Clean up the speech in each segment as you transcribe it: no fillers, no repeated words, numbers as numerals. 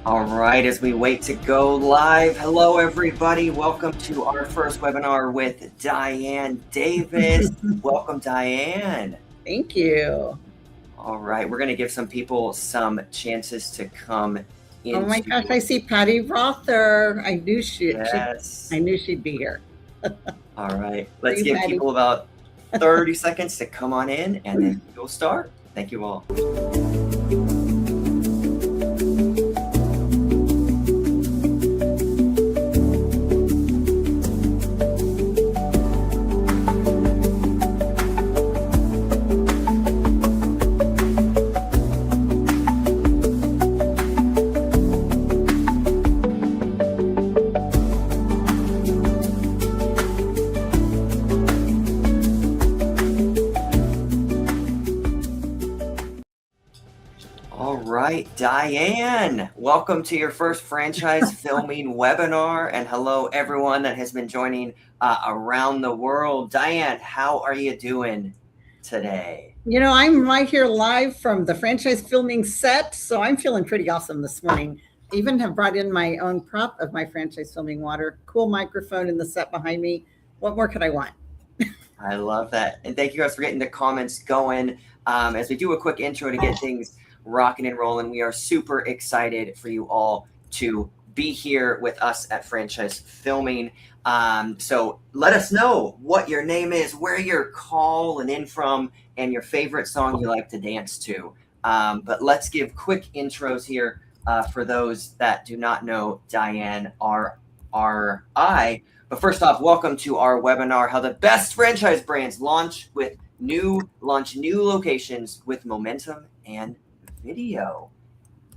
All right, as we wait to go live, hello everybody. Welcome to our first webinar with Diane Davis. Welcome, Diane. Thank you. All right, we're going to give some people some chances to come into. Oh my gosh, I see Patty Rother. I knew Yes. I knew she'd be here. All right, let's you, give Patty. people about 30 seconds to come on in, and then we'll start. Thank you all. All right, Diane, welcome to your first franchise filming webinar, and hello everyone that has been joining around the world. Diane, how are you doing today? You know, I'm right here live from the franchise filming set, so I'm feeling pretty awesome this morning. I even have brought in my own prop of my franchise filming water, cool microphone in the set behind me. What more could I want? I love that, and thank you guys for getting the comments going. As we do a quick intro to get things rocking and rolling, we are super excited for you all to be here with us at Franchise Filming. So let us know what your name is, where you're calling in from, and your favorite song you like to dance to. But let's give quick intros here for those that do not know Diane R.I. But first off, welcome to our webinar, How the Best Franchise Brands Launch New Locations with Momentum and Video.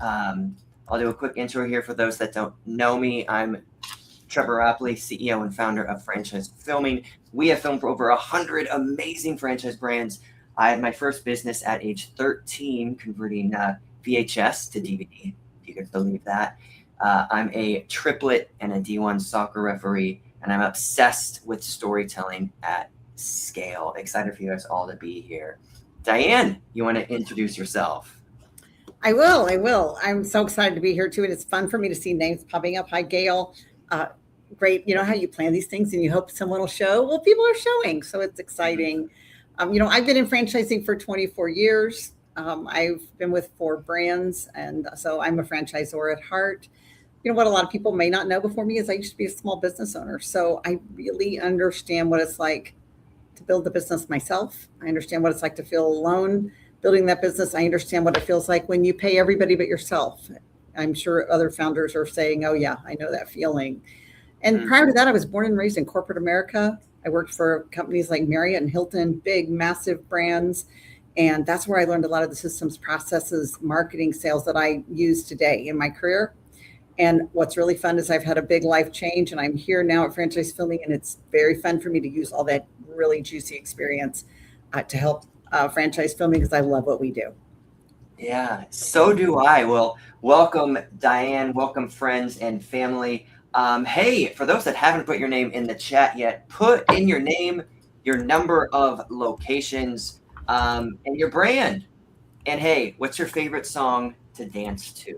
I'll do a quick intro here for those that don't know me. I'm Trevor Rapley, CEO and founder of Franchise Filming. We have filmed for over 100 amazing franchise brands. I had my first business at age 13, converting VHS to DVD, if you could believe that. I'm a triplet and a D1 soccer referee, and I'm obsessed with storytelling at scale. Excited for you guys all to be here. Diane, you want to introduce yourself? I will. I'm so excited to be here too, and it's fun for me to see names popping up. Hi, Gail. Great. You know how you plan these things and you hope someone will show? Well, people are showing, so it's exciting. I've been in franchising for 24 years. I've been with 4 brands, and so I'm a franchisor at heart. You know what a lot of people may not know before me is I used to be a small business owner, so I really understand what it's like to build the business myself. I understand what it's like to feel alone building that business. I understand what it feels like when you pay everybody but yourself. I'm sure other founders are saying, oh yeah, I know that feeling. And prior to that, I was born and raised in corporate America. I worked for companies like Marriott and Hilton, big, massive brands. And that's where I learned a lot of the systems, processes, marketing, sales that I use today in my career. And what's really fun is I've had a big life change, and I'm here now at Franchise Filming, and it's very fun for me to use all that really juicy experience to help franchise filming, because I love what we do. Yeah, so do I. Well, welcome, Diane. Welcome, friends and family. Hey, for those that haven't put your name in the chat yet, put in your name, your number of locations, and your brand. And hey, what's your favorite song to dance to?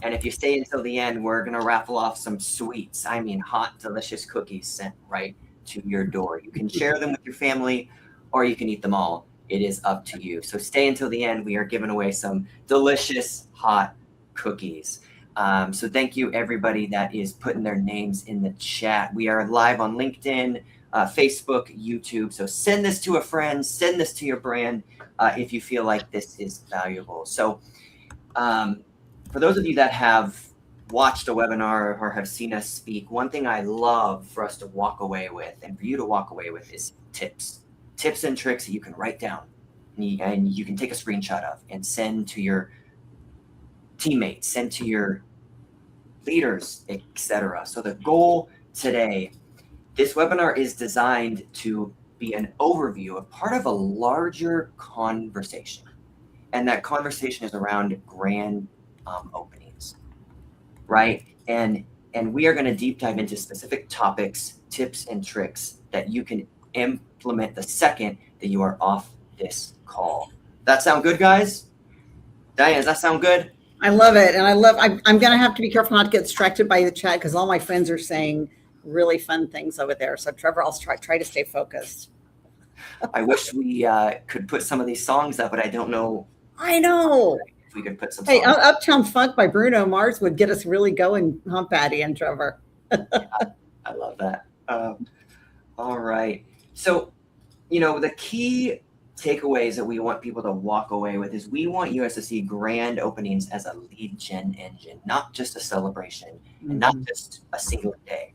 And if you stay until the end, we're going to raffle off some sweets. I mean, hot, delicious cookies sent right to your door. You can share them with your family, or you can eat them all. It is up to you. So stay until the end. We are giving away some delicious hot cookies. So thank you, everybody that is putting their names in the chat. We are live on LinkedIn, Facebook, YouTube. So send this to a friend, send this to your brand if you feel like this is valuable. So for those of you that have watched a webinar or have seen us speak, one thing I love for us to walk away with, and for you to walk away with, is tips and tricks that you can write down and you can take a screenshot of and send to your teammates, send to your leaders, etc. So the goal today, this webinar is designed to be an overview of part of a larger conversation. And that conversation is around grand openings, right? And we are going to deep dive into specific topics, tips, and tricks that you can implement the second that you are off this call. That sound good, guys? Diane, does that sound good? I love it. And I'm going to have to be careful not to get distracted by the chat because all my friends are saying really fun things over there. So Trevor, I'll try to stay focused. I wish we could put some of these songs up, but I don't know I know. if we could put some Hey, songs. Uptown Funk by Bruno Mars would get us really going, huh, Patty and Trevor? I love that. All right. So, the key takeaways that we want people to walk away with is we want you guys to see grand openings as a lead gen engine, not just a celebration and not just a single day.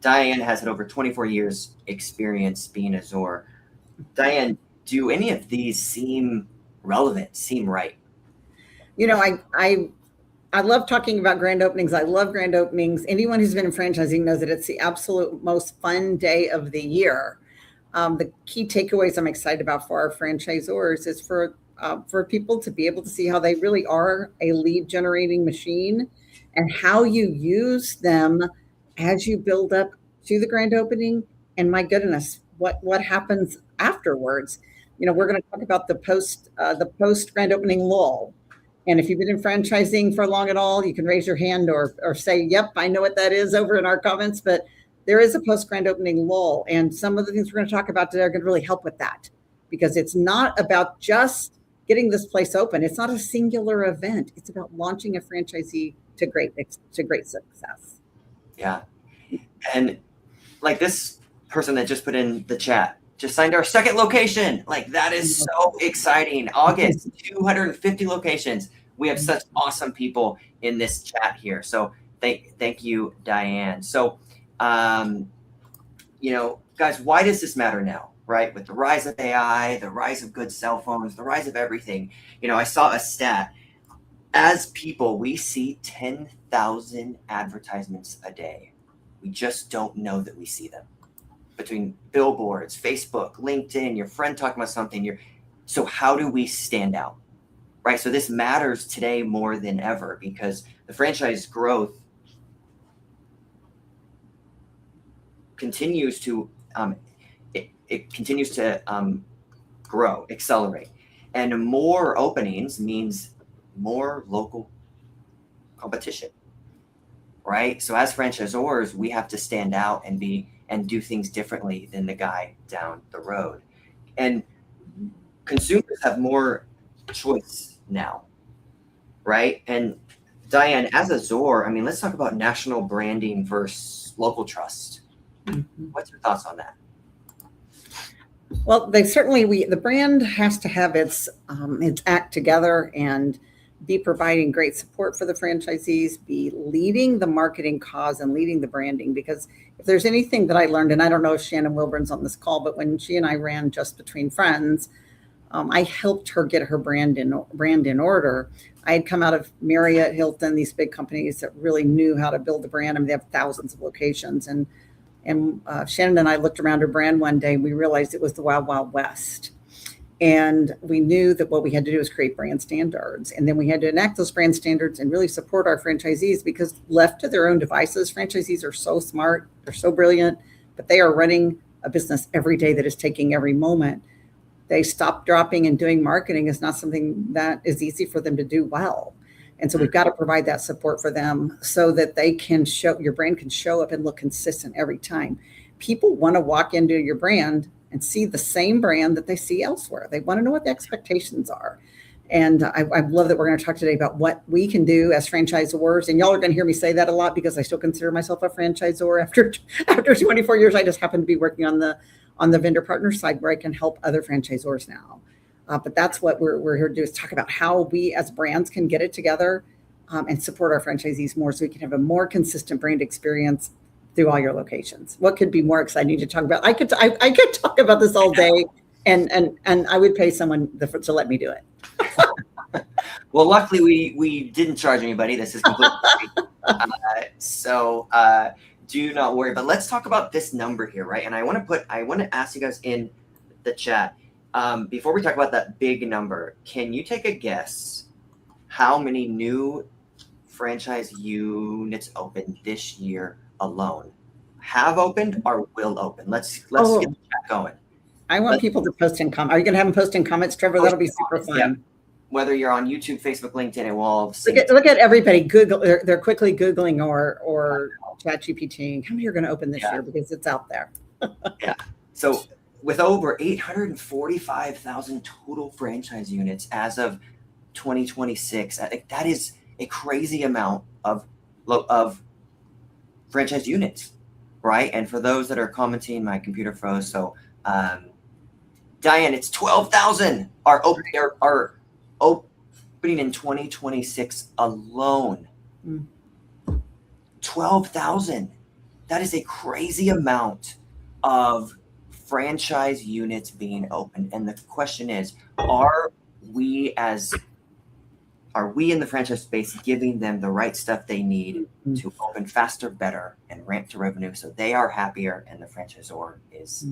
Diane has had over 24 years experience being a Zor. Diane, do any of these seem relevant, seem right? I love talking about grand openings. I love grand openings. Anyone who's been in franchising knows that it's the absolute most fun day of the year. The key takeaways I'm excited about for our franchisors is for people to be able to see how they really are a lead generating machine and how you use them as you build up to the grand opening. And my goodness, what happens afterwards? We're going to talk about the post grand opening lull. And if you've been in franchising for long at all, you can raise your hand or say, yep, I know what that is over in our comments. But there is a post grand opening lull. And some of the things we're going to talk about today are going to really help with that because it's not about just getting this place open. It's not a singular event. It's about launching a franchisee to great success. Yeah. And like this person that just put in the chat, just signed our second location. Like that is so exciting. August, 250 locations. We have such awesome people in this chat here. So thank you, Diane. So, guys, why does this matter now? Right? With the rise of AI, the rise of good cell phones, the rise of everything. I saw a stat. As people, we see 10,000 advertisements a day. We just don't know that we see them. Between billboards, Facebook, LinkedIn, your friend talking about something. So how do we stand out? Right? So this matters today more than ever because the franchise growth continues to it continues to grow, accelerate, and more openings means more local competition, right? So as franchisors, we have to stand out and do things differently than the guy down the road. And consumers have more choice now, right? And Diane, as a Zor, let's talk about national branding versus local trust. What's your thoughts on that? Well, the brand has to have its act together and be providing great support for the franchisees, be leading the marketing cause and leading the branding. Because if there's anything that I learned, and I don't know if Shannon Wilburn's on this call, but when she and I ran Just Between Friends, I helped her get her brand in order. I had come out of Marriott, Hilton, these big companies that really knew how to build a brand. They have thousands of locations. And Shannon and I looked around her brand one day and we realized it was the Wild Wild West. And we knew that what we had to do was create brand standards. And then we had to enact those brand standards and really support our franchisees because left to their own devices, franchisees are so smart, they're so brilliant, but they are running a business every day that is taking every moment. They stop dropping and doing marketing is not something that is easy for them to do well. And so we've got to provide that support for them so that your brand can show up and look consistent every time. People want to walk into your brand and see the same brand that they see elsewhere. They want to know what the expectations are. And I love that we're going to talk today about what we can do as franchisors. And y'all are going to hear me say that a lot because I still consider myself a franchisor. After 24 years, I just happen to be working on the vendor partner side where I can help other franchisors now. But that's what we're here to do is talk about how we as brands can get it together and support our franchisees more so we can have a more consistent brand experience through all your locations. What could be more exciting to talk about? I could talk about this all day and I would pay someone to let me do it. Well, luckily we didn't charge anybody. This is completely free. So do not worry. But let's talk about this number here, right? And I want to ask you guys in the chat, before we talk about that big number, can you take a guess how many new franchise units opened this year alone? Have opened or will open? Let's get the chat going. I want people to post in comments. Are you going to have them post in comments, Trevor? That'll be super fun. Yeah. whether you're on YouTube, Facebook, LinkedIn, it will all look at everybody. Google. They're quickly Googling or ChatGPT. How many are going to open this year because it's out there. Yeah. So with over 845,000 total franchise units as of 2026, I think that is a crazy amount of franchise units, right? And for those that are commenting, my computer froze. So, Diane, it's 12,000 are opening in 2026 alone. 12,000. That is a crazy amount of franchise units being opened. And the question is, are we in the franchise space giving them the right stuff they need to open faster, better, and ramp to revenue so they are happier and the franchisor is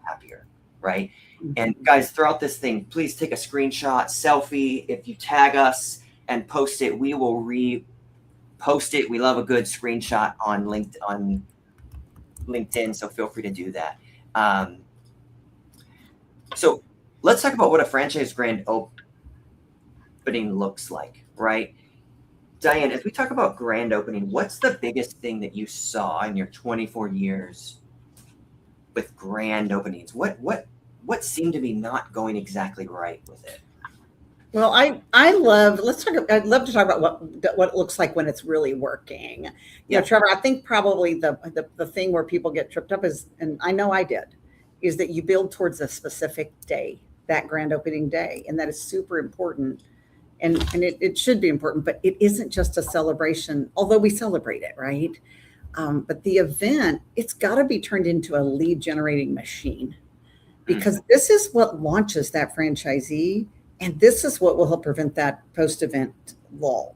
happier, right? And guys, throughout this thing, please take a screenshot, selfie. If you tag us and post it, we will repost it. We love a good screenshot on LinkedIn, so feel free to do that. So let's talk about what a franchise grand opening looks like, right? Diane, as we talk about grand opening, what's the biggest thing that you saw in your 24 years with grand openings? What seemed to be not going exactly right with it? Well, I'd love to talk about what it looks like when it's really working. You know, Trevor, I think probably the thing where people get tripped up is, and I know I did, is that you build towards a specific day, that grand opening day. And that is super important. And it should be important, but it isn't just a celebration, although we celebrate it, right? But the event, it's got to be turned into a lead generating machine, because this is what launches that franchisee. And this is what will help prevent that post-event lull.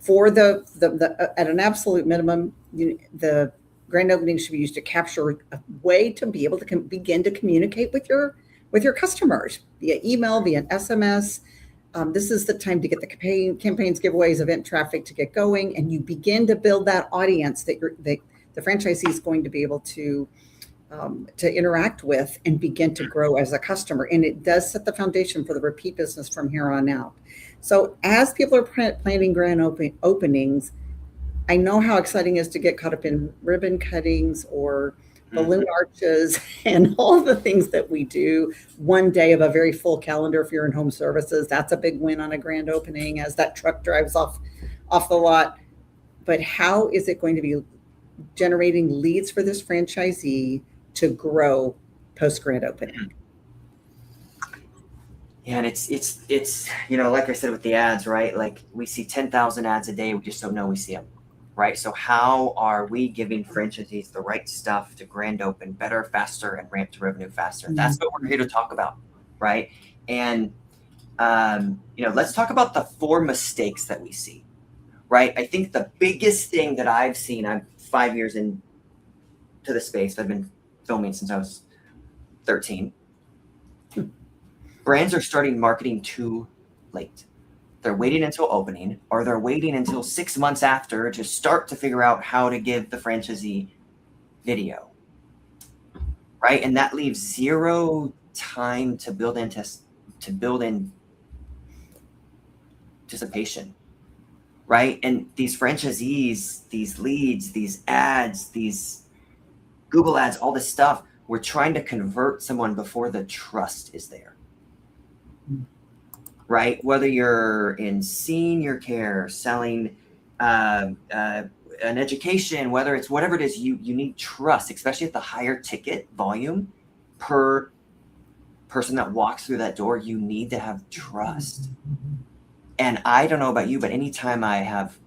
For at an absolute minimum, the grand opening should be used to capture a way to be able to begin to communicate with your customers via email, via SMS. This is the time to get the campaigns, giveaways, event traffic to get going, and you begin to build that audience that the franchisee is going to be able to interact with and begin to grow as a customer. And it does set the foundation for the repeat business from here on out. So as people are planning grand openings, I know how exciting it is to get caught up in ribbon cuttings or balloon arches and all the things that we do one day of a very full calendar. If you're in home services, that's a big win on a grand opening as that truck drives off the lot. But how is it going to be generating leads for this franchisee to grow post grand opening? Yeah, and it's like I said with the ads, right? Like we see 10,000 ads a day, we just don't know we see them, right? So how are we giving franchisees the right stuff to grand open better, faster, and ramp to revenue faster? That's what we're here to talk about, right? And let's talk about the 4 mistakes that we see, right? I think the biggest thing that I've seen, I'm 5 years into the space, I've been filming since I was 13. Brands are starting marketing too late. They're waiting until opening, or they're waiting until 6 months after to start to figure out how to give the franchisee video, right? And that leaves 0 time to build in anticipation, right? And these franchisees, these leads, these ads, these Google ads, all this stuff, we're trying to convert someone before the trust is there, right? Whether you're in senior care, selling an education, whether it's whatever it is, you need trust, especially at the higher ticket volume per person that walks through that door. You need to have trust. And I don't know about you, but anytime I have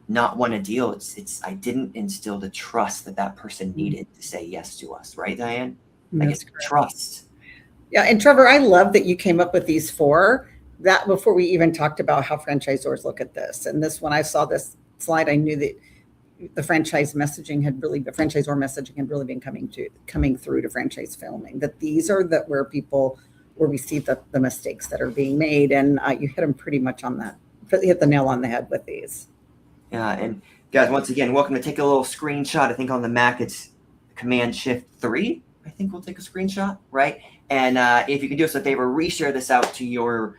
not won a deal, it's I didn't instill the trust that person needed to say yes to us, right, Diane? Like it's trust. Yeah, and Trevor, I love that you came up with these 4. That before we even talked about how franchisors look at this. And this, when I saw this slide, I knew that the franchisor messaging had really been coming through to franchise filming. That these are where we see the mistakes that are being made, and you hit them pretty much on that. Hit the nail on the head with these. Yeah, and guys, once again, welcome to take a little screenshot. I think on the Mac it's Command-Shift-3. I think we'll take a screenshot, right? And if you can do us a favor, reshare this out to your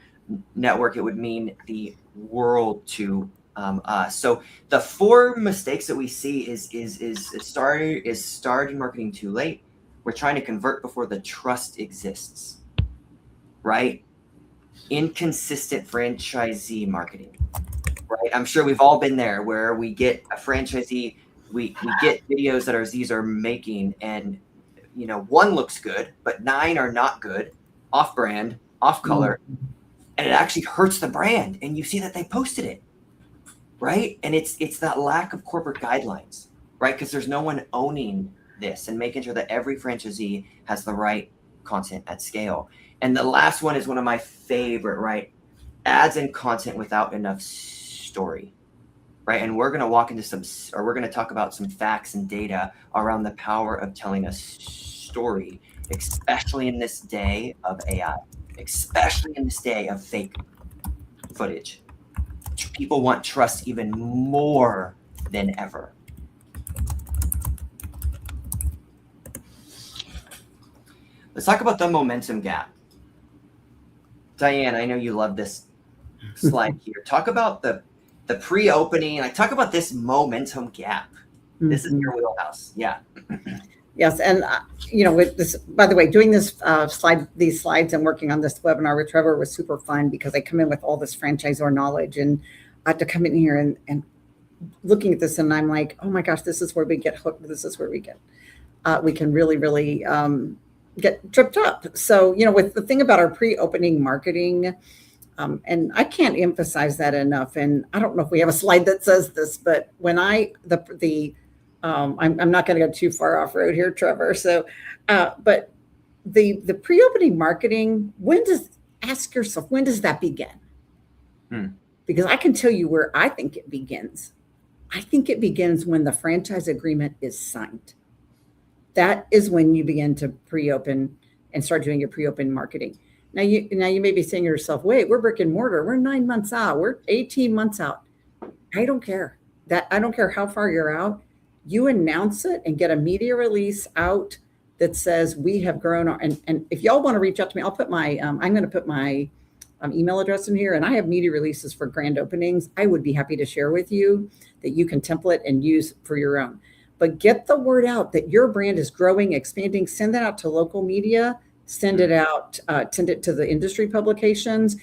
network, it would mean the world to us. So the 4 mistakes that we see is starting marketing too late. We're trying to convert before the trust exists, right? Inconsistent franchisee marketing, right? I'm sure we've all been there where we get a franchisee, we get videos that our Z's are making, and 1 looks good, but 9 are not good, off brand, off color, and it actually hurts the brand. And you see that they posted it, right? And it's that lack of corporate guidelines, right? Because there's no one owning this and making sure that every franchisee has the right content at scale. And the last one is one of my favorite, right? Ads and content without enough story, right? And we're going to talk about some facts and data around the power of telling a story, especially in this day of AI, especially in this day of fake footage. People want trust even more than ever. Let's talk about the momentum gap. Diane, I know you love this slide here. Talk about the pre-opening. Talk about this momentum gap. This is your wheelhouse. Yeah. Yes, and with this, by the way, doing these slides and working on this webinar with Trevor was super fun because I come in with all this franchisor knowledge, and I had to come in here and looking at this, and I'm like, oh my gosh, this is where we get hooked. This is where we can really get tripped up. So with the thing about our pre-opening marketing, and I can't emphasize that enough. And I don't know if we have a slide that says this, but when I'm not going to go too far off road here, Trevor. So, but the pre-opening marketing, ask yourself, when does that begin? Because I can tell you where I think it begins. I think it begins when the franchise agreement is signed. That is when you begin to pre-open and start doing your pre-open marketing. Now you may be saying to yourself, wait, we're brick and mortar. We're 9 months out. We're 18 months out. I don't care. I don't care how far you're out. You announce it and get a media release out that says we have grown. And if y'all want to reach out to me, I'll put I'm going to put my email address in here, and I have media releases for grand openings. I would be happy to share with you that you can template and use for your own. But get the word out that your brand is growing, expanding. Send that out to local media. Send it out. Send it to the industry publications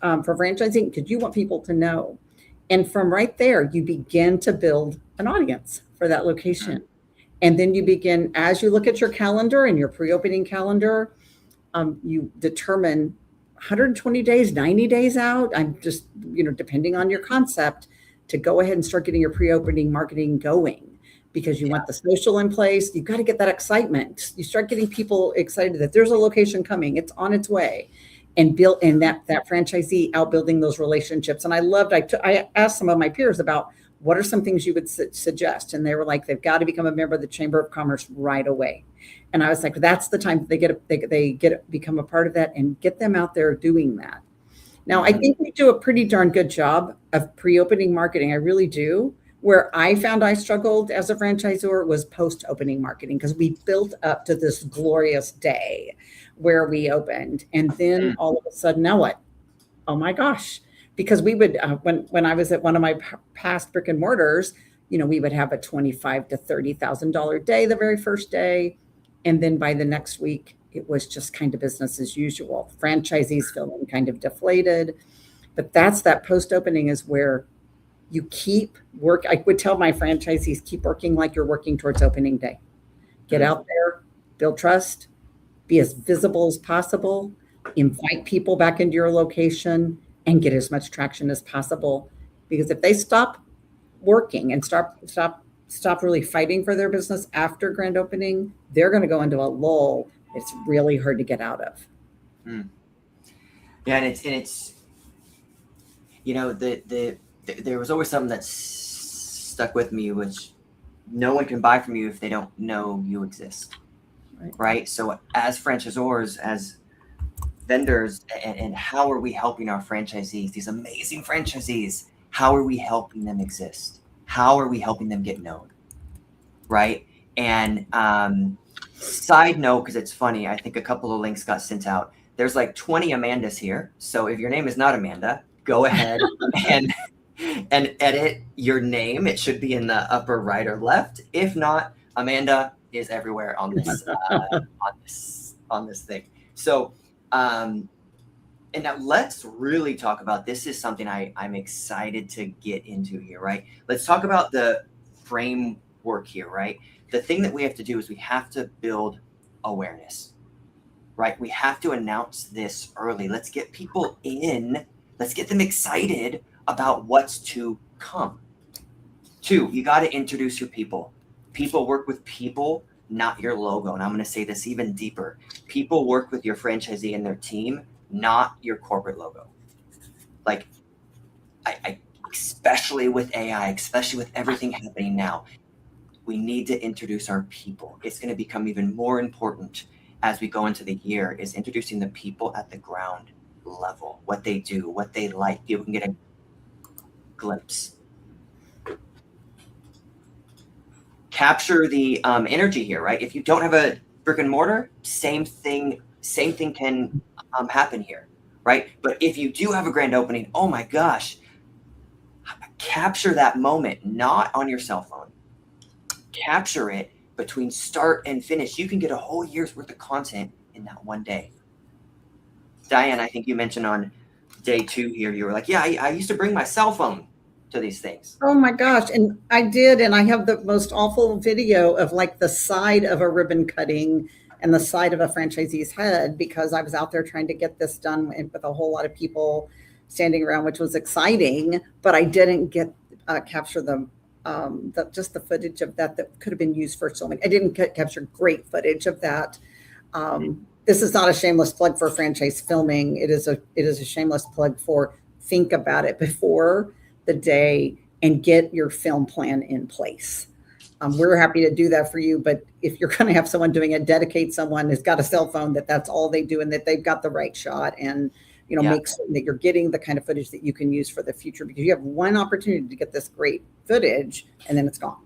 for franchising, because you want people to know. And from right there, you begin to build an audience for that location. And then you begin, as you look at your calendar and your pre-opening calendar, you determine 120 days, 90 days out. I'm just, depending on your concept, to go ahead and start getting your pre-opening marketing going, because you want the social in place. You've got to get that excitement. You start getting people excited that there's a location coming. It's on its way. And that franchisee out building those relationships. And I asked some of my peers about what are some things you would suggest. And they were like, they've got to become a member of the Chamber of Commerce right away. And I was like, that's the time they become a part of that and get them out there doing that. Now, I think we do a pretty darn good job of pre-opening marketing. I really do. Where I found I struggled as a franchisor was post-opening marketing, because we built up to this glorious day where we opened. And then all of a sudden, now what? Oh my gosh. Because we would, when I was at one of my past brick and mortars, we would have a $25,000 to $30,000 day the very first day. And then by the next week, it was just kind of business as usual. Franchisees feeling kind of deflated. But that post-opening is where you keep work. I would tell my franchisees, keep working like you're working towards opening day. Get out there, build trust, be as visible as possible, invite people back into your location, and get as much traction as possible. Because if they stop working and stop really fighting for their business after grand opening, they're going to go into a lull. It's really hard to get out of. Yeah, and it's there was always something that stuck with me, which no one can buy from you if they don't know you exist, right? So as franchisors, as vendors, and how are we helping our franchisees, these amazing franchisees, how are we helping them exist? How are we helping them get known, right? And side note, because it's funny, I think a couple of links got sent out. there's like 20 Amandas here. So if your name is not Amanda, go ahead and edit your name. It should be in the upper right or left. If not, Amanda is everywhere on this on this thing. So and now let's really talk about, this is something I'm excited to get into here, right? Let's talk about the framework here, right? The thing that we have to do is we have to build awareness, right? We have to announce this early. Let's get people in. Let's get them excited about what's to come. 2, you got to introduce your people. People work with people, not your logo. And I'm going to say this even deeper. People work with your franchisee and their team, not your corporate logo. Like, I especially with AI, especially with everything happening now, we need to introduce our people. It's going to become even more important as we go into the year, is introducing the people at the ground level, what they do, what they like. People can get a glimpse. Capture the energy here, right? If you don't have a brick and mortar, same thing can happen here, right? But if you do have a grand opening, oh my gosh, capture that moment, not on your cell phone. Capture it between start and finish. You can get a whole year's worth of content in that one day. Diane, I think you mentioned on day 2 here, you were like, yeah, I used to bring my cell phone to these things. Oh my gosh. And I did. And I have the most awful video of like the side of a ribbon cutting and the side of a franchisee's head, because I was out there trying to get this done with a whole lot of people standing around, which was exciting, but I didn't get capture just the footage of that could have been used for so many. I didn't capture great footage of that. This is not a shameless plug for franchise filming. It is a shameless plug for, think about it before the day and get your film plan in place. We're happy to do that for you, but if you're going to have someone doing it, dedicate someone who's got a cell phone that's all they do, and that they've got the right shot, and make certain that you're getting the kind of footage that you can use for the future, because you have one opportunity to get this great footage and then it's gone.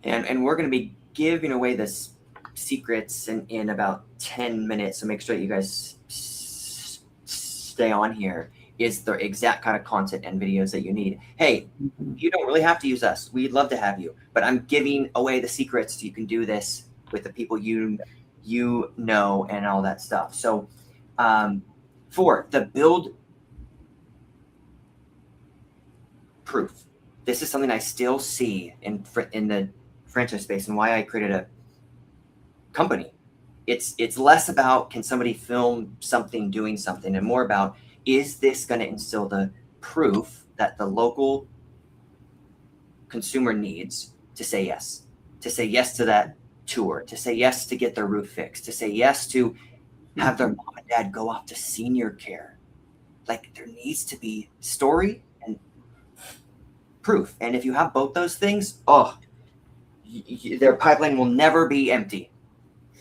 And we're going to be giving away this secrets in about 10 minutes. So make sure that you guys stay on here. Is the exact kind of content and videos that you need. Hey, you don't really have to use us. We'd love to have you, but I'm giving away the secrets so you can do this with the people you know and all that stuff. So 4, the build proof. This is something I still see in the franchise space, and why I created a company. It's less about, can somebody film something doing something, and more about, is this going to instill the proof that the local consumer needs to say yes to that tour, to say yes to get their roof fixed, to say yes to have their mom and dad go off to senior care. Like, there needs to be story and proof. And if you have both those things, their pipeline will never be empty,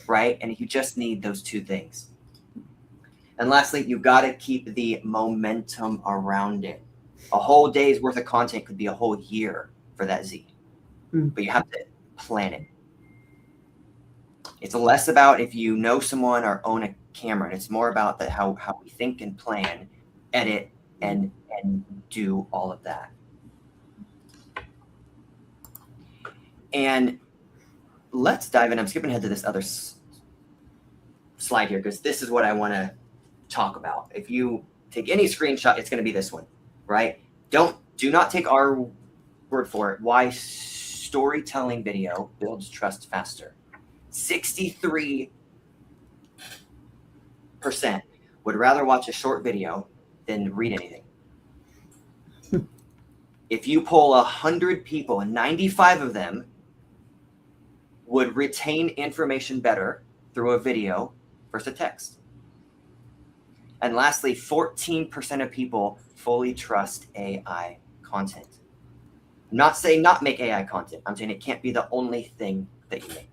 right? And you just need those 2 things. And lastly, you've got to keep the momentum around it. A whole day's worth of content could be a whole year for that Z, but you have to plan it. It's less about if you know someone or own a camera, and it's more about how we think and plan, edit, and do all of that. And let's dive in. I'm skipping ahead to this other slide here, because this is what I want to talk about. If you take any screenshot, it's going to be this one, right? Do not take our word for it. Why storytelling video builds trust faster. 63% would rather watch a short video than read anything. If you poll 100 people, and 95 of them would retain information better through a video versus a text. And lastly, 14% of people fully trust AI content. I'm not saying not make AI content. I'm saying it can't be the only thing that you make.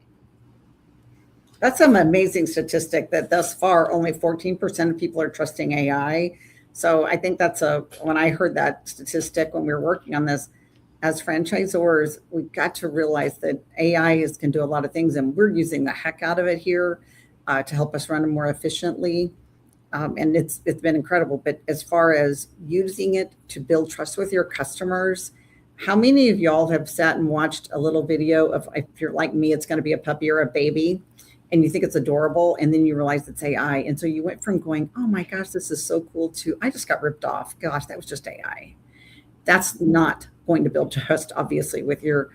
That's an amazing statistic that thus far only 14% of people are trusting AI. So I think when I heard that statistic when we were working on this, as franchisors, we've got to realize that AI can do a lot of things, and we're using the heck out of it here. to help us run them more efficiently. And it's been incredible. But as far as using it to build trust with your customers, how many of y'all have sat and watched a little video of, if you're like me, it's going to be a puppy or a baby, and you think it's adorable, and then you realize it's AI. And so you went from going, oh my gosh, this is so cool, to I just got ripped off. Gosh, that was just AI. That's not going to build trust, obviously, with your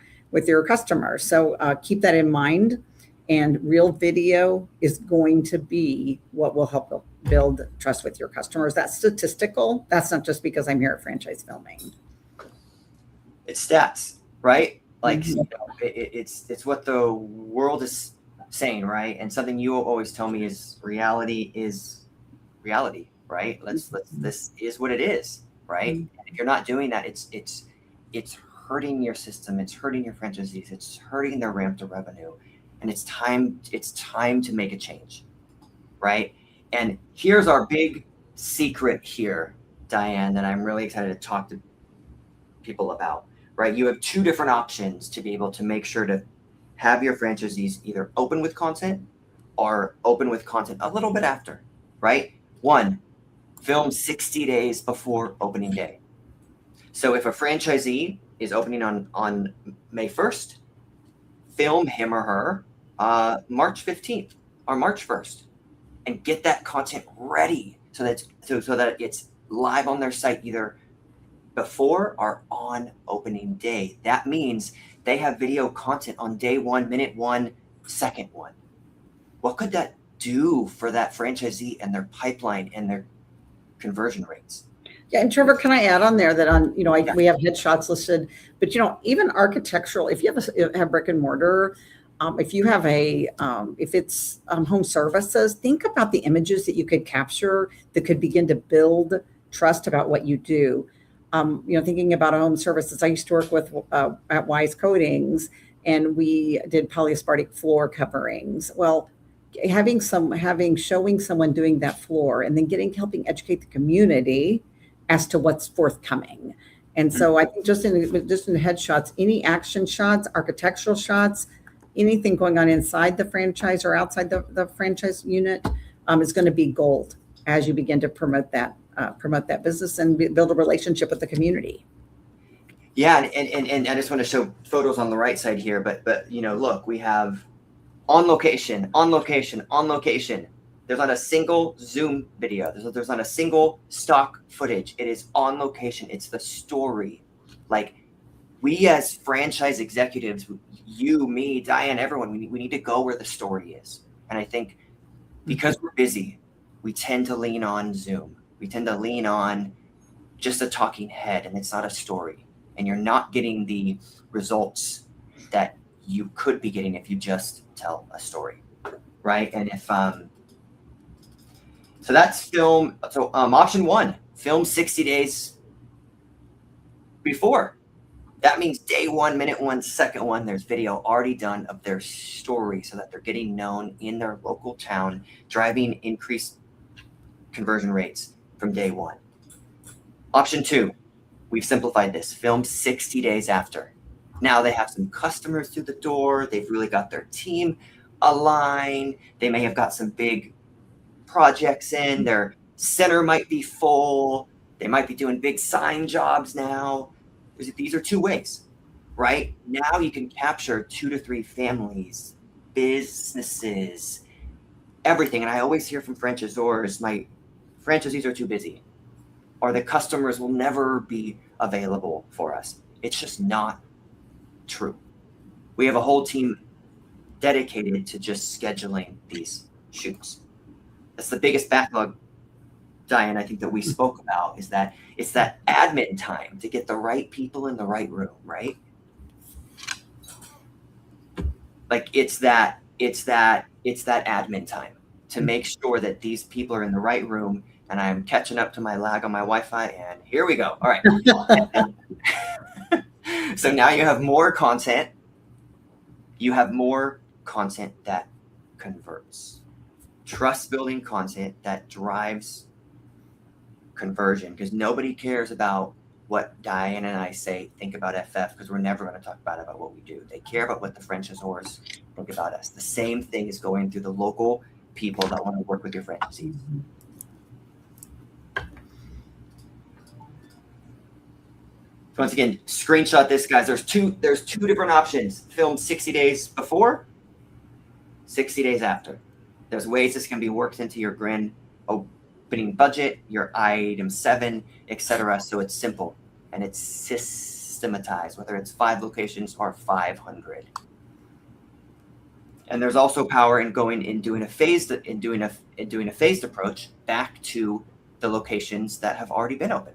customers. So keep that in mind. And real video is going to be what will help build trust with your customers. That's statistical. That's not just because I'm here at Franchise Filming. It's stats, right? Like Mhm. it's what the world is saying, right? And something you always tell me is reality, right? This is what it is, right? Mhm. And if you're not doing that, it's hurting your system, it's hurting your franchisees, it's hurting their ramp to revenue. And it's time to make a change, right? And here's our big secret here, Diane, that I'm really excited to talk to people about, right? You have two different options to be able to make sure to have your franchisees either open with content or open with content a little bit after, right? One, film 60 days before opening day. So if a franchisee is opening on May 1st, film him or her March 15th or March 1st and get that content ready so that it's live on their site either before or on opening day. That means they have video content on day 1, minute 1, second 1. What could that do for that franchisee and their pipeline and their conversion rates? Yeah, and Trevor, can I add on there that Yeah. we have headshots listed, but even architectural, if you have brick and mortar, if you have if it's home services, think about the images that you could capture that could begin to build trust about what you do. Thinking about home services, I used to work with at Wise Coatings, and we did polyaspartic floor coverings. Well, showing someone doing that floor, and then helping educate the community as to what's forthcoming. And so I think just in the headshots, any action shots, architectural shots, anything going on inside the franchise or outside the franchise unit is going to be gold as you begin to promote that business and build a relationship with the community. Yeah, and I just want to show photos on the right side here, but look, we have on location. There's not a single Zoom video. There's not a single stock footage. It is on location. It's the story. Like, we as franchise executives, you, me, Diane, everyone, we need to go where the story is. And I think because we're busy, we tend to lean on Zoom. We tend to lean on just a talking head, and it's not a story. And you're not getting the results that you could be getting if you just tell a story, right? And if so that's film. So option 1, film 60 days before. That means day 1, minute 1, second 1, there's video already done of their story so that they're getting known in their local town, driving increased conversion rates from day 1. Option 2, we've simplified this. Film 60 days after. Now they have some customers through the door. They've really got their team aligned. They may have got some big projects in. Their center might be full. They might be doing big sign jobs now. These are 2 ways, right? Now you can capture 2 to 3 families, businesses, everything. And I always hear from franchisors, my franchisees are too busy, or the customers will never be available for us. It's just not true. We have a whole team dedicated to just scheduling these shoots. That's the biggest backlog, Diane, I think that we spoke about, is that it's that admin time to get the right people in the right room, right? Like it's that admin time to make sure that these people are in the right room, and I'm catching up to my lag on my Wi-Fi, and here we go. All right. So now you have more content. You have more content that converts. Trust building content that drives conversion, because nobody cares about what Diane and I think about FF, because we're never going to talk about what we do. They care about what the franchisors think about us. The same thing is going through the local people that want to work with your franchisees. Once again, screenshot this, guys. There's two different options. Film 60 days before, 60 days after. There's ways this can be worked into your grand opening budget, your item 7, etc. So it's simple and it's systematized, whether it's 5 locations or 500. And there's also power in going and doing a phased approach back to the locations that have already been open,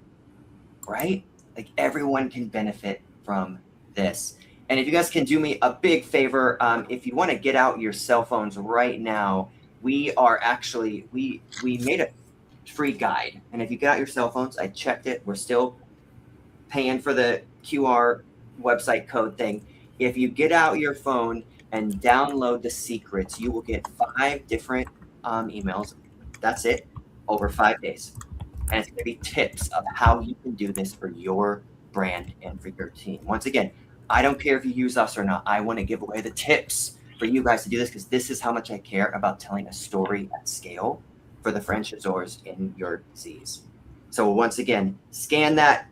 right? Like everyone can benefit from this. And if you guys can do me a big favor, if you want to get out your cell phones right now, we are actually, we made a free guide. And if you get out your cell phones, I checked it. We're still paying for the QR website code thing. If you get out your phone and download the secrets, you will get 5 different emails. That's it, over 5 days. And it's going to be tips of how you can do this for your brand and for your team. Once again, I don't care if you use us or not. I want to give away the tips for you guys to do this because this is how much I care about telling a story at scale for the franchisors in your Z's. So once again, scan that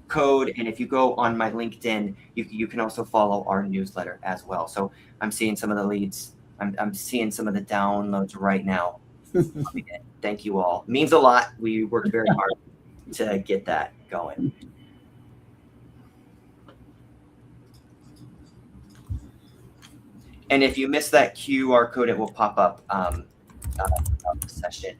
code, and if you go on my LinkedIn, you can also follow our newsletter as well. So I'm seeing some of the leads. I'm seeing some of the downloads right now. Thank you all. Means a lot. We worked very hard to get that going. And if you miss that QR code, it will pop up throughout the session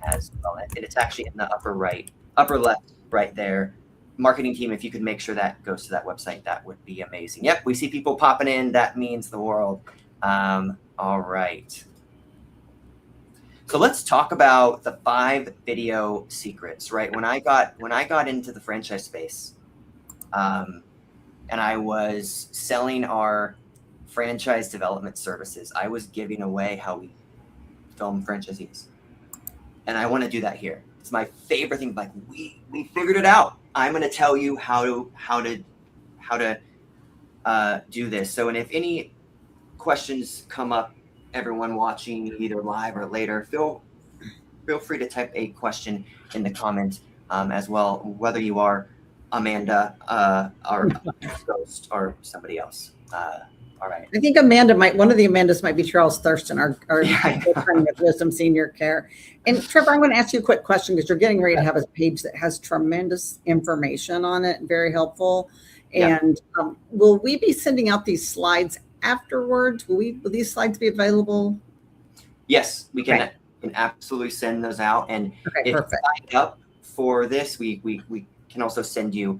as well. And it's actually in the upper left, right there. Marketing team, if you could make sure that goes to that website, that would be amazing. Yep, we see people popping in. That means the world. All right. So let's talk about the 5 video secrets, right? When I got into the franchise space, and I was selling our franchise development services, I was giving away how we film franchisees, and I want to do that here. It's my favorite thing. Like we figured it out. I'm going to tell you how to do this. So, and if any questions come up, everyone watching either live or later, feel free to type a question in the comments as well, whether you are Amanda or Ghost or somebody else. All right. I think one of the Amandas might be Charles Thurston, our friend with Wisdom Senior Care. And Trevor, I'm going to ask you a quick question because you're getting ready to have a page that has tremendous information on it, very helpful. And will we be sending out these slides afterwards? Will these slides be available? Yes, we can. Okay. Can absolutely send those out. And if you sign up for this, we can also send you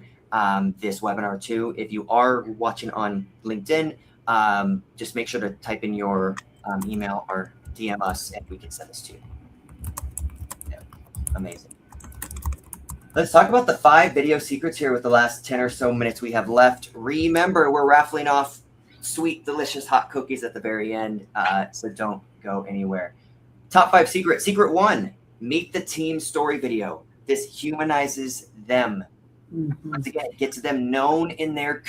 this webinar too. If you are watching on LinkedIn, just make sure to type in your email or DM us and we can send this to you. Yeah, amazing. Let's talk about the 5 video secrets here with the last 10 or so minutes we have left. Remember, we're raffling off sweet, delicious hot cookies at the very end, so don't go anywhere. Top 5 secret. Secret 1, meet the team story video. This humanizes them. Mm-hmm. Once again, it gets them known in their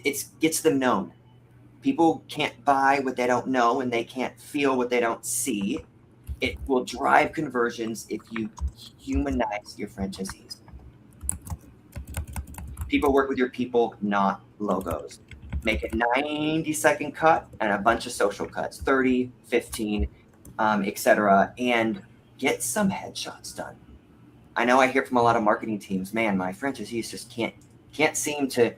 it gets them known. People can't buy what they don't know, and they can't feel what they don't see. It will drive conversions if you humanize your franchisees. People work with your people, not logos. Make a 90-second cut and a bunch of social cuts, 30, 15, etc., and get some headshots done. I know I hear from a lot of marketing teams, man, my franchisees just can't seem to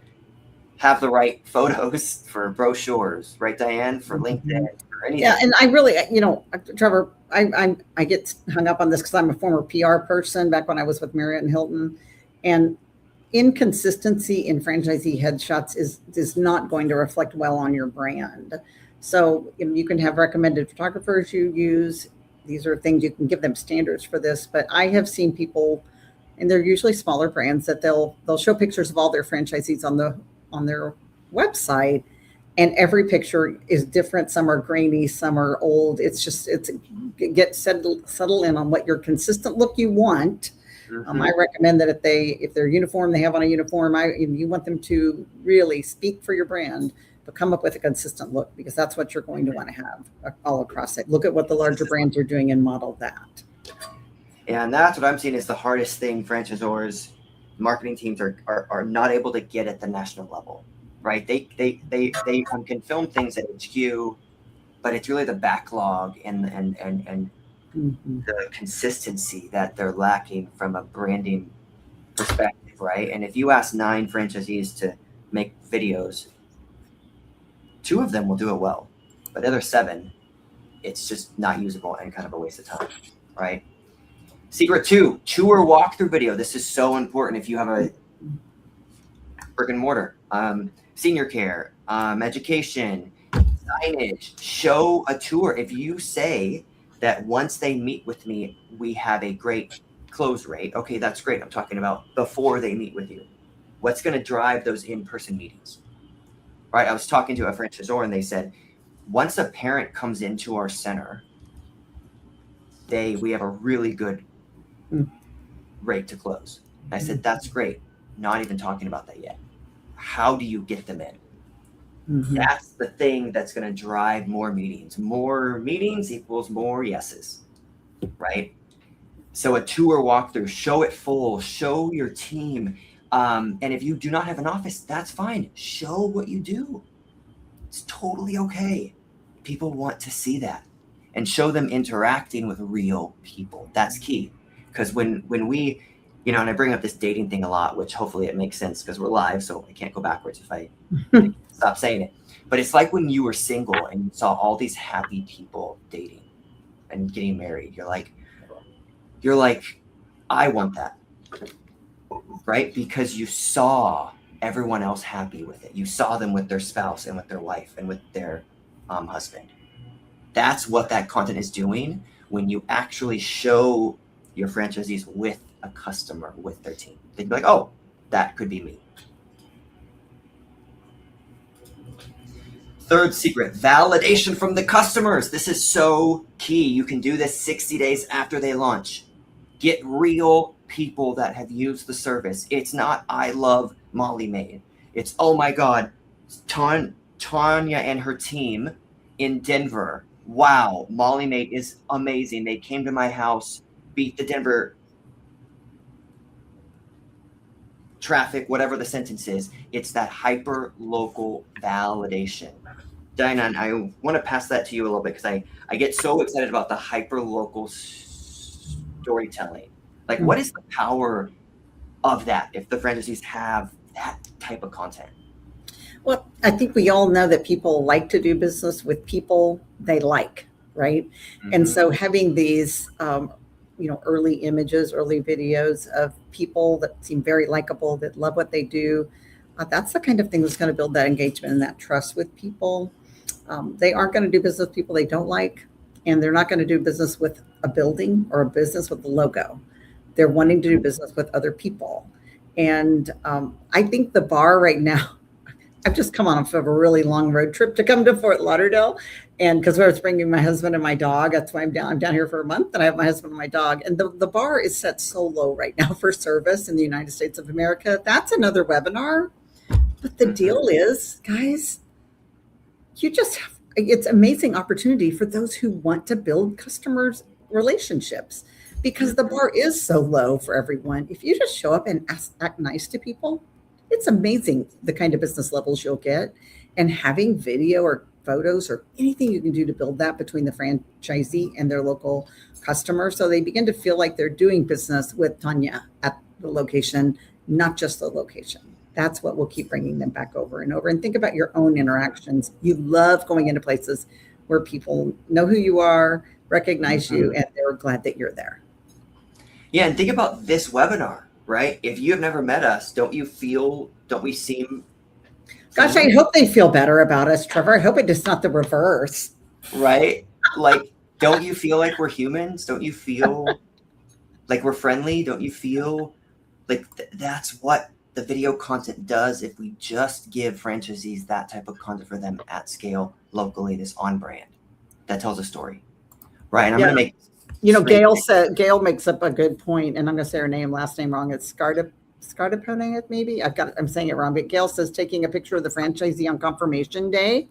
have the right photos for brochures, right, Diane, for LinkedIn, or anything. Yeah, and I really, Trevor, I get hung up on this because I'm a former PR person back when I was with Marriott and Hilton, and inconsistency in franchisee headshots is not going to reflect well on your brand. So you can have recommended photographers you use. These are things you can give them standards for this, but I have seen people, and they're usually smaller brands, that they'll show pictures of all their franchisees on their website, and every picture is different. Some are grainy, some are old. Get settle in on what your consistent look you want. Mm-hmm. I recommend that if they're uniform, they have on a uniform. You want them to really speak for your brand. but come up with a consistent look, because that's what you're going to want to have all across it. Look at what the larger brands are doing and model that. And that's what I'm seeing is the hardest thing. Franchisors, marketing teams are not able to get at the national level, right? They can film things at HQ, but it's really the backlog and the consistency that they're lacking from a branding perspective, right? And if you ask 9 franchisees to make videos, 2 of them will do it well, but the other 7, it's just not usable and kind of a waste of time, right? Secret 2, tour walkthrough video. This is so important if you have a brick and mortar, senior care, education, signage. Show a tour. If you say that once they meet with me, we have a great close rate. Okay, that's great. I'm talking about before they meet with you. What's going to drive those in-person meetings? Right? I was talking to a franchisor and they said, once a parent comes into our center, we have a really good rate to close. And I said, that's great. Not even talking about that yet. How do you get them in? That's the thing that's going to drive more meetings. More meetings equals more yeses, right? So a tour walkthrough, show it full, show your team. And if you do not have an office, that's fine. Show what you do. It's totally okay. People want to see that, and show them interacting with real people. That's key. Because when we, and I bring up this dating thing a lot, which hopefully it makes sense because we're live, so I can't go backwards if I stop saying it. But it's like when you were single and you saw all these happy people dating and getting married. You're like, I want that, right? Because you saw everyone else happy with it. You saw them with their spouse and with their wife and with their husband. That's what that content is doing when you actually show your franchisees with a customer, with their team. They'd be like, oh, that could be me. Third secret, validation from the customers. This is so key. You can do this 60 days after they launch. Get real people that have used the service. It's not, I love Molly Maid. It's, oh my God, Tanya and her team in Denver. Wow, Molly Maid is amazing. They came to my house, beat the Denver traffic, whatever the sentence is. It's that hyper local validation. Diane, I want to pass that to you a little bit because I get so excited about the hyper local storytelling. Like, what is the power of that if the franchisees have that type of content? Well, I think we all know that people like to do business with people they like, right? And so having these, early images, early videos of people that seem very likable, that love what they do, that's the kind of thing that's going to build that engagement and that trust with people. They aren't going to do business with people they don't like, and they're not going to do business with a building or a business with a logo. They're wanting to do business with other people. And I think the bar right now, I've just come off of a really long road trip to come to Fort Lauderdale. And because I was bringing my husband and my dog, that's why I'm down here for a month, and I have my husband and my dog. And the bar is set so low right now for service in the United States of America. That's another webinar. But the deal is, guys, it's amazing opportunity for those who want to build customers relationships, because the bar is so low for everyone. If you just show up and act nice to people, it's amazing the kind of business levels you'll get. And having video or photos or anything you can do to build that between the franchisee and their local customer, so they begin to feel like they're doing business with Tanya at the location, not just the location. That's what will keep bringing them back over and over. And think about your own interactions. You love going into places where people know who you are, recognize you, and they're glad that you're there. Yeah, and think about this webinar, right? If you have never met us, don't we seem... Gosh, I hope they feel better about us, Trevor. I hope it's not the reverse. Right? Like, don't you feel like we're humans? Don't you feel like we're friendly? Don't you feel like that's what the video content does if we just give franchisees that type of content for them at scale, locally, this on brand that tells a story, right? And I'm going to make... Gail makes up a good point, and I'm going to say her last name wrong. It's Scartaponet, maybe I'm saying it wrong, but Gail says taking a picture of the franchisee on confirmation day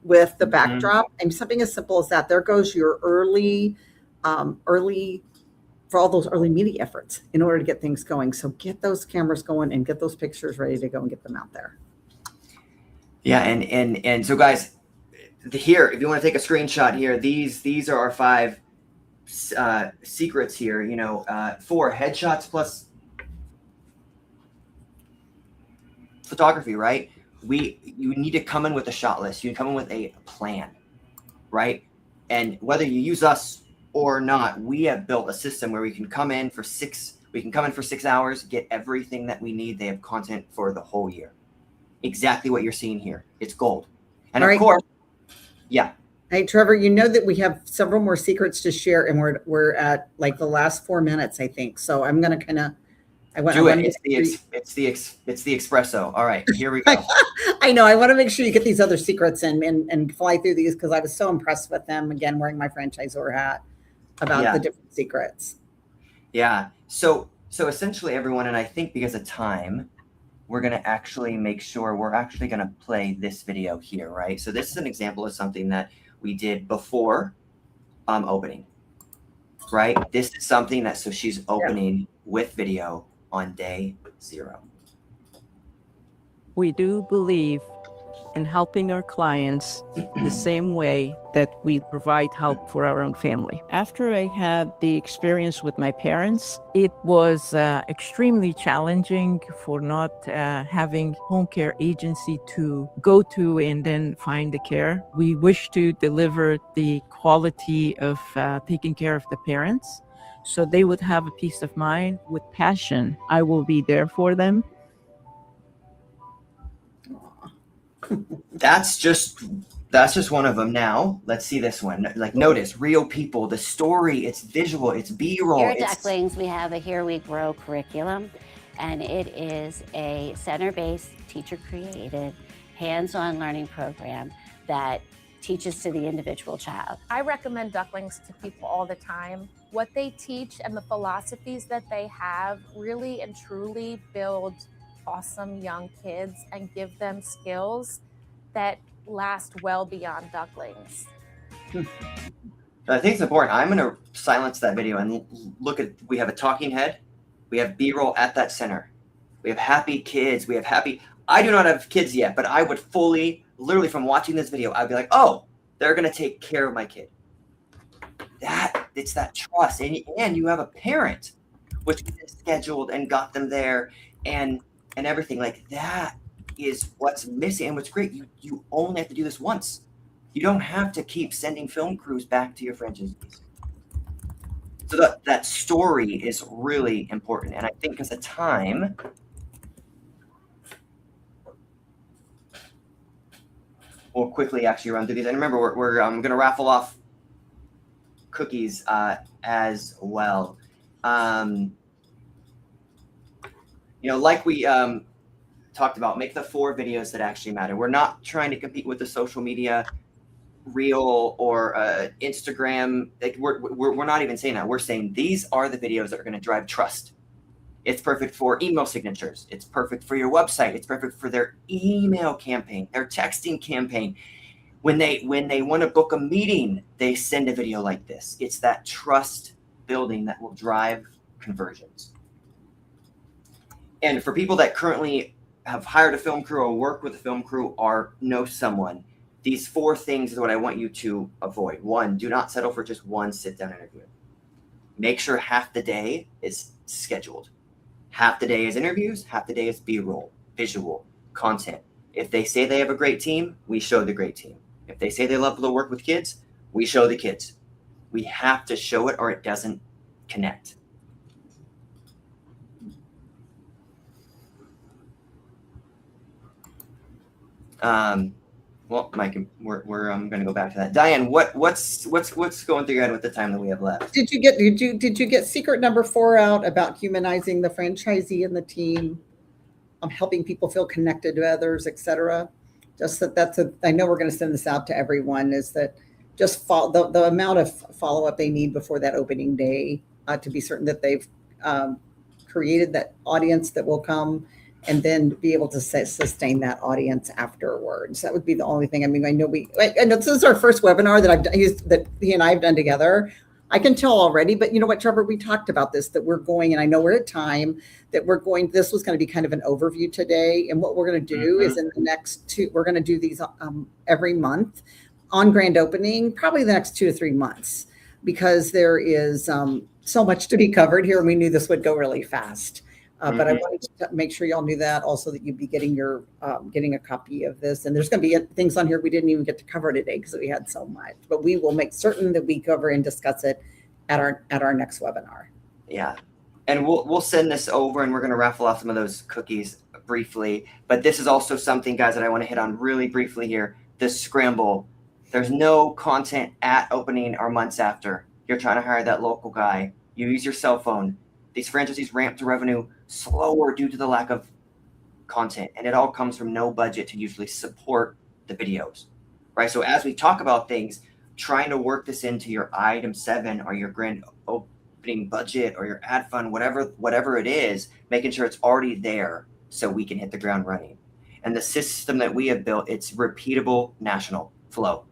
with the backdrop. And something as simple as that. There goes your early for all those early media efforts in order to get things going. So get those cameras going and get those pictures ready to go and get them out there. Yeah, and so guys, here, if you want to take a screenshot here, these are our 5 secrets here. 4 headshots plus photography, right? You need to come in with a shot list. You come in with a plan, right? And whether you use us or not, we have built a system where we can come in for 6 hours, get everything that we need. They have content for the whole year. Exactly what you're seeing here. It's gold. And of course, yeah. Hey, Trevor, you know that we have several more secrets to share, and we're at like the last 4 minutes, I think. So I'm going to kind of, it's the espresso. All right, here we go. I know. I want to make sure you get these other secrets and fly through these, because I was so impressed with them. Again, wearing my franchisor hat about the different secrets. Yeah. So essentially, everyone, and I think because of time, we're going to actually make sure we're actually going to play this video here, right? So this is an example of something that we did before opening, right? This is something that, so she's opening with video on day 0. We do believe in helping our clients the same way that we provide help for our own family. After I had the experience with my parents, it was extremely challenging for not having home care agency to go to and then find the care. We wish to deliver the quality of taking care of the parents, so they would have a peace of mind. With passion, I will be there for them. That's just one of them. Now let's see this one. Like, notice real people, the story, it's visual, it's B-roll. Here at Ducklings, we have a Here We Grow curriculum, and it is a center-based, teacher-created, hands-on learning program that teaches to the individual child. I recommend Ducklings to people all the time. What they teach and the philosophies that they have really and truly build awesome young kids and give them skills that last well beyond Ducklings. I think it's important. I'm going to silence that video and look at, we have a talking head. We have B-roll at that center. We have happy kids. We have happy, I do not have kids yet, but I would fully, literally from watching this video, I'd be like, oh, they're going to take care of my kid. It's that trust. And you have a parent, which is scheduled and got them there and everything. Like, that is what's missing. And what's great, you only have to do this once. You don't have to keep sending film crews back to your franchisees. So that story is really important. And I think because of time, we'll quickly actually run through these. And remember, we're going to raffle off cookies as well. Like we talked about, make the 4 videos that actually matter. We're not trying to compete with the social media reel or Instagram. Like, we're not even saying that. We're saying these are the videos that are going to drive trust. It's perfect for email signatures. It's perfect for your website. It's perfect for their email campaign, their texting campaign. When they want to book a meeting, they send a video like this. It's that trust building that will drive conversions. And for people that currently have hired a film crew or work with a film crew or know someone, these 4 things is what I want you to avoid. 1, do not settle for just one sit-down interview. Make sure half the day is scheduled. Half the day is interviews, half the day is B-roll, visual, content. If they say they have a great team, we show the great team. If they say they love to work with kids, we show the kids. We have to show it or it doesn't connect. Well, Mike, we're going to go back to that. Diane, what's going through your head with the time that we have left? Did you get secret number 4 out about humanizing the franchisee and the team, helping people feel connected to others, etc.? Just I know we're going to send this out to everyone, is that just the amount of follow-up they need before that opening day to be certain that they've created that audience that will come, and then be able to sustain that audience afterwards. That would be the only thing. I mean, I know this is our first webinar that he and I have done together. I can tell already, but you know what, Trevor, we talked about this, that we're going, and I know we're at time, that we're going, this was going to be kind of an overview today. And what we're going to do is in the next we're going to do these every month on grand opening, probably the next 2 to 3 months, because there is so much to be covered here. And we knew this would go really fast. But I wanted to make sure y'all knew that also, that you'd be getting your getting a copy of this. And there's going to be things on here we didn't even get to cover today because we had so much. But we will make certain that we cover and discuss it at our next webinar. Yeah, and we'll send this over, and we're going to raffle off some of those cookies briefly. But this is also something, guys, that I want to hit on really briefly here. The scramble. There's no content at opening or months after. You're trying to hire that local guy. You use your cell phone. These franchisees ramp to revenue slower due to the lack of content, and it all comes from no budget to usually support the videos, right? So as we talk about things, trying to work this into your item 7 or your grand opening budget or your ad fund, whatever it is, making sure it's already there so we can hit the ground running. And the system that we have built, it's repeatable national flow.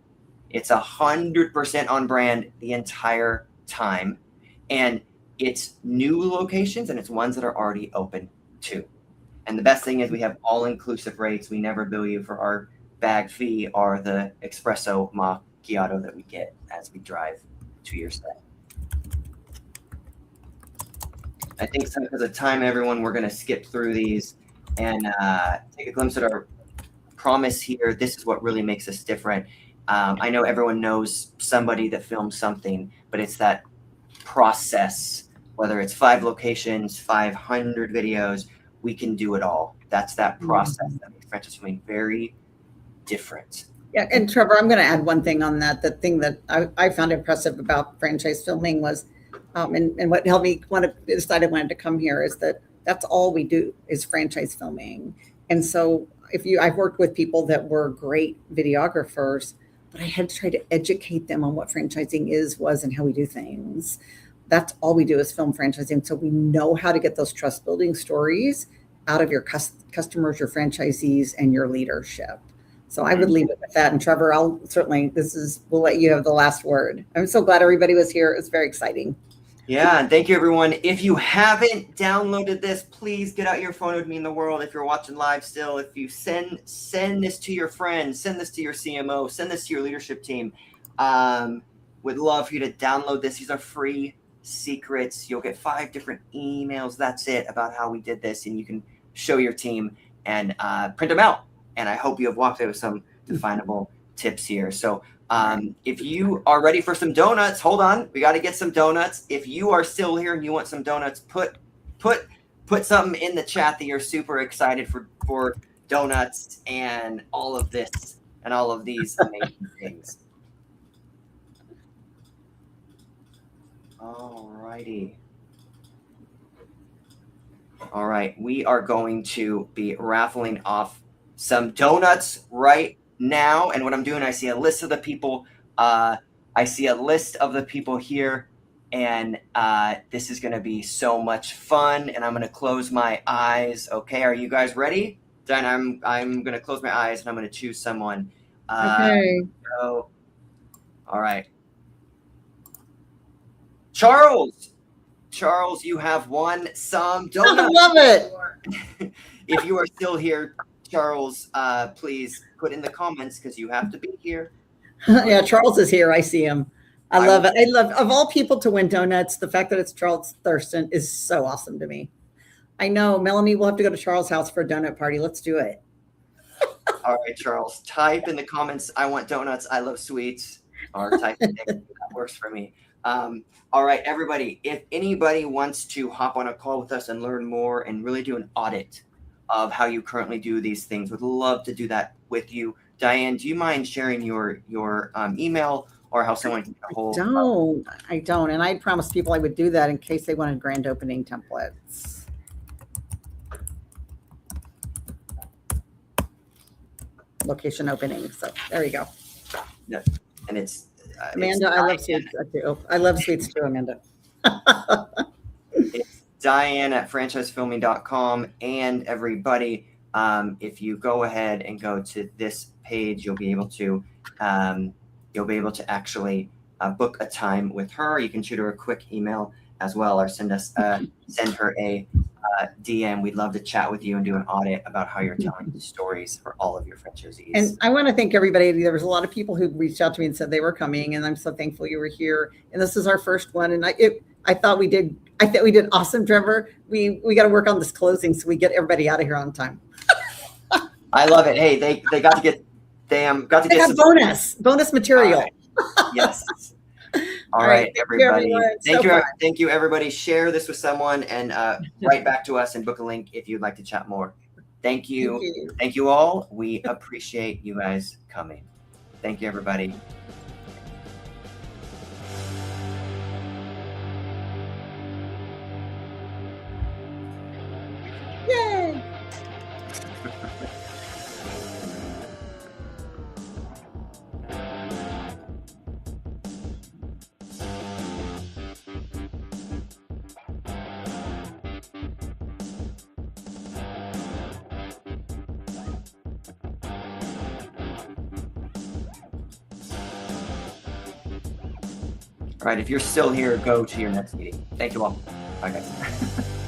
It's 100% on brand the entire time, and it's new locations and it's ones that are already open too. And the best thing is we have all-inclusive rates. We never bill you for our bag fee or the espresso macchiato that we get as we drive to your set. I think because of time, everyone, we're going to skip through these and take a glimpse at our promise here. This is what really makes us different. I know everyone knows somebody that films something, but it's that process. Whether it's 5 locations, 500 videos, we can do it all. That's that process that makes franchise filming very different. Yeah, and Trevor, I'm going to add one thing on that. The thing that I found impressive about franchise filming was, and what helped me decide I wanted to come here, is that that's all we do is franchise filming. And so I've worked with people that were great videographers, but I had to try to educate them on what franchising was, and how we do things. That's all we do is film franchising. So we know how to get those trust building stories out of your customers, your franchisees, and your leadership. So I would leave it with that. And Trevor, we'll let you have the last word. I'm so glad everybody was here. It's very exciting. Yeah, and thank you, everyone. If you haven't downloaded this, please get out your phone. It would mean the world. If you're watching live still, if you send this to your friends, send this to your CMO, send this to your leadership team. Would love for you to download this. These are free secrets. You'll get 5 different emails. That's it, about how we did this, and you can show your team and print them out. And I hope you have walked away with some definable tips here. So if you are ready for some donuts, hold on. We got to get some donuts. If you are still here and you want some donuts, put something in the chat that you're super excited for donuts and all of this and all of these amazing things. All righty. All right. We are going to be raffling off some donuts right now. And what I'm doing, I see a list of the people. I see a list of the people here. And this is going to be so much fun. And I'm going to close my eyes. Okay. Are you guys ready? Then I'm going to close my eyes and I'm going to choose someone. Okay. So, all right. Charles, you have won some donuts. I love it. If you are still here, Charles, please put in the comments because you have to be here. Yeah, Charles is here. I see him. I love it. I love, of all people to win donuts, the fact that it's Charles Thurston is so awesome to me. I know, Melanie, we'll have to go to Charles' house for a donut party. Let's do it. All right, Charles, type in the comments, I want donuts, I love sweets, or type in that works for me. All right, everybody, if anybody wants to hop on a call with us and learn more and really do an audit of how you currently do these things, would love to do that with you. Diane, do you mind sharing your email or how someone can get a hold? I don't. And I promised people I would do that in case they wanted grand opening templates. Location opening. So there you go. Yeah. And it's Amanda, I love sweets too. I love sweets too, Amanda. It's Diane at franchisefilming.com. And everybody, if you go ahead and go to this page, you'll be able to actually book a time with her. You can shoot her a quick email as well, or send her a DM. We'd love to chat with you and do an audit about how you're telling stories for all of your franchisees. And I want to thank everybody. There was a lot of people who reached out to me and said they were coming, and I'm so thankful you were here. And this is our first one, and I thought we did awesome, Trevor. We got to work on this closing so we get everybody out of here on time. I love it. Hey, they got to get some bonus material. Yes. All right, everybody. Thank you, everybody. Share this with someone and write back to us and book a link if you'd like to chat more. Thank you. Thank you all. We appreciate you guys coming. Thank you, everybody. Yay! All right, if you're still here, go to your next meeting. Thank you all. Bye, guys.